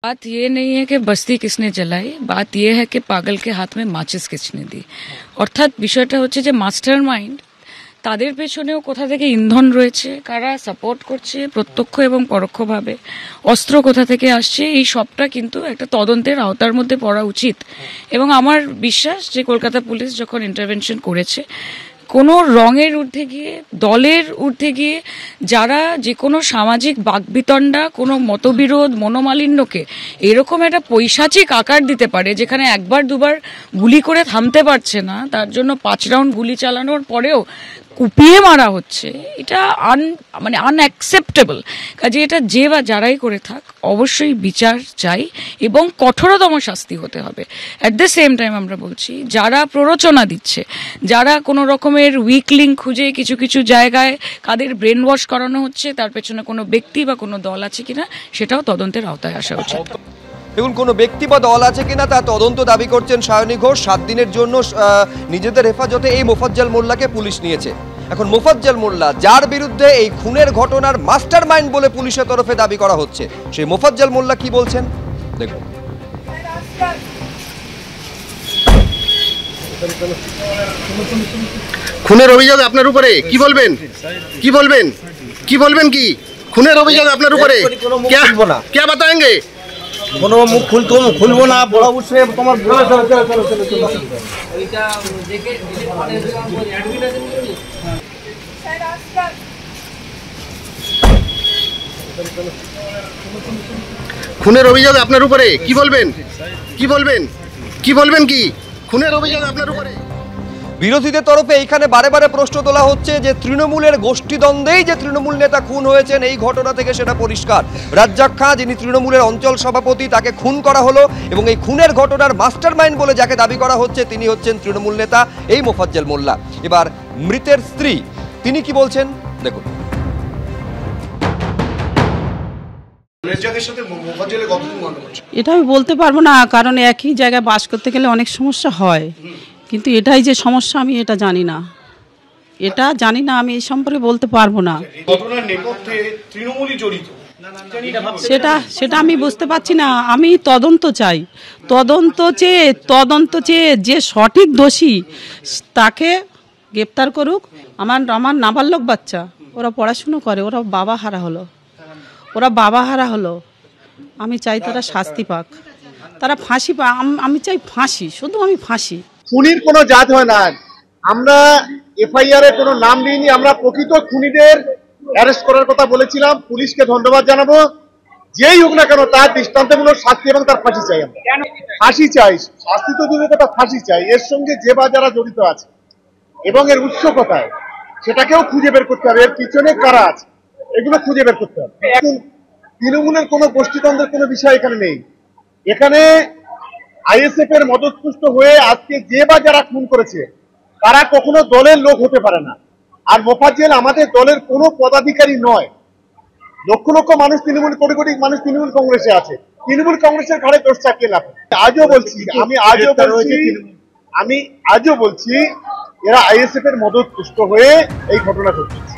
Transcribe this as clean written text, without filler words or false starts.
बात ये नहीं है कि बस्ती किसने जलाई, बात ये है कि पागल के हाथ में माचिस किसने दी। অর্থাৎ বিষয়টা হচ্ছে যে মাস্টার মাইন্ড, তাদের পেছনেও কোথা থেকে ইন্ধন রয়েছে, কারা সাপোর্ট করছে প্রত্যক্ষ এবং পরোক্ষভাবে, অস্ত্র কোথা থেকে আসছে, এই সবটা কিন্তু একটা তদন্তের আওতার মধ্যে পড়া উচিত। এবং আমার বিশ্বাস যে কলকাতা পুলিশ যখন ইন্টারভেনশন করেছে, কোনো রঙের ঊর্ধ্বে গিয়ে, দলের ঊর্ধ্বে গিয়ে যারা যে কোনো সামাজিক বাকবিতণ্ডা, কোনো মতবিরোধ, মনোমালিন্যকে এরকম একটা পৈশাচিক আকার দিতে পারে, যেখানে একবার দুবার গুলি করে থামতে পারছে না, তার জন্য 5 রাউন্ড গুলি চালানোর পরেও কুপিয়ে মারা হচ্ছে, এটা আনঅ্যাকসেপ্টেবল। কাজে এটা যে বা যারাই করে থাক অবশ্যই বিচার চাই এবং কঠোরতম শাস্তি হতে হবে। অ্যাট দ্য সেম টাইম আমরা বলছি, যারা প্ররোচনা দিচ্ছে, যারা কোনো রকমের উইক লিঙ্ক খুঁজে কিছু কিছু জায়গায় কাদের ব্রেন ওয়াশ করানো হচ্ছে, তার পেছনে কোনো ব্যক্তি বা কোনো দল আছে কিনা সেটাও তদন্তের আওতায় আসা উচিত। দেখুন, কোনো ব্যক্তি বা দল আছে কিনা তা তদন্ত দাবি করছেন সায়নী ঘোষ। 7 দিনের জন্য নিজেদের হেফাজতে এই মোফাজ্জল মোল্লাকে পুলিশ নিয়েছে। এখন মোফাজ্জল মোল্লা, যার বিরুদ্ধে এই খুনের ঘটনার মাস্টার মাইন্ড বলে পুলিশের তরফে দাবি করা হচ্ছে, সেই মোফাজ্জল মোল্লা কি বলছেন দেখুন। খুনের অভিযোগ আপনার উপরে কি বলবেন? কি বলবেন? কি বলবেন? কি খুনের অভিযোগ আপনার উপরে क्या बताएंगे? কোনো মুখ খুলবো না, বড় অবশ্যই তোমার খুনের অভিযোগ আপনার উপরে কি বলবেন? কি বলবেন? কি বলবেন? কি খুনের অভিযোগ আপনার উপরে? বিরোধীদের তরফে এইখানে বারে বারে প্রশ্ন তোলা হচ্ছে যে তৃণমূলের গোষ্ঠীদ্বন্দ্বেই যে তৃণমূল নেতা খুন হয়েছেন এই ঘটনা থেকে সেটা পরিষ্কার। রাজ্জাক খাঁ, যিনি তৃণমূলের অঞ্চল সভাপতি, তাকে খুন করা হলো এবং এই খুনের ঘটনার মাস্টার মাইন্ড বলে যাকে দাবি করা হচ্ছে তিনি হচ্ছেন তৃণমূল নেতা এই মোফাজ্জল মোল্লা। এবার মৃতের স্ত্রী তিনি কি বলছেন দেখুন। এটা আমি বলতে পারবো না, কারণ একই জায়গায় বাস করতে গেলে অনেক সমস্যা হয়, কিন্তু এটাই যে সমস্যা আমি এটা জানি না, আমি এই সম্পর্কে বলতে পারবো না। সেটা আমি বুঝতে পারছি না। আমি তদন্ত চাই, তদন্ত চেয়ে যে সঠিক দোষী তাকে গ্রেপ্তার করুক। আমার নাবালক বাচ্চা, ওরা পড়াশুনো করে, ওরা বাবা হারা হলো। আমি চাই তারা শাস্তি পাক, তারা ফাঁসি পাক। আমি চাই ফাঁসি, শুধু আমি ফাঁসি। খুনির কোনো জাত হয় না। আমরা এফআইআর এ কোনো নাম দিইনি, আমরা প্রকৃত খুনিদের অ্যারেস্ট করার কথা বলেছিলাম। পুলিশকে ধন্যবাদ জানাবো, যেই হোক না কেন তার দৃষ্টান্তমূলক শাস্তি এবং তার ফাঁসি চাই। আমরা ফাঁসি চাই, শাস্তি তো দূরের কথা, ফাঁসি চাই। এর সঙ্গে যে বা যারা জড়িত আছে এবং এর উৎস কোথায় সেটাকেও খুঁজে বের করতে হবে, এর পিছনে কারা আছে এগুলো খুঁজে বের করতে হবে। এখন তৃণমূলের কোনো গোষ্ঠীদ্বন্দ্বের কোনো বিষয় এখানে নেই। এখানে আইএসএফ এর মদতপুষ্ট হয়ে আজকে যে বা যারা খুন করেছে তারা কখনো দলের লোক হতে পারে না। আর মোফাজ্জল আমাদের দলের কোনো পদাধিকারী নয়। লক্ষ লক্ষ মানুষ তৃণমূল, কোটি কোটি মানুষ তৃণমূল কংগ্রেসে আছে, তৃণমূল কংগ্রেসের ঘাড়ে দোষ চাপিয়ে লাভ। আমি আজও বলছি এরা আইএসএফ এর মদতপুষ্ট হয়ে এই ঘটনা ঘটেছে।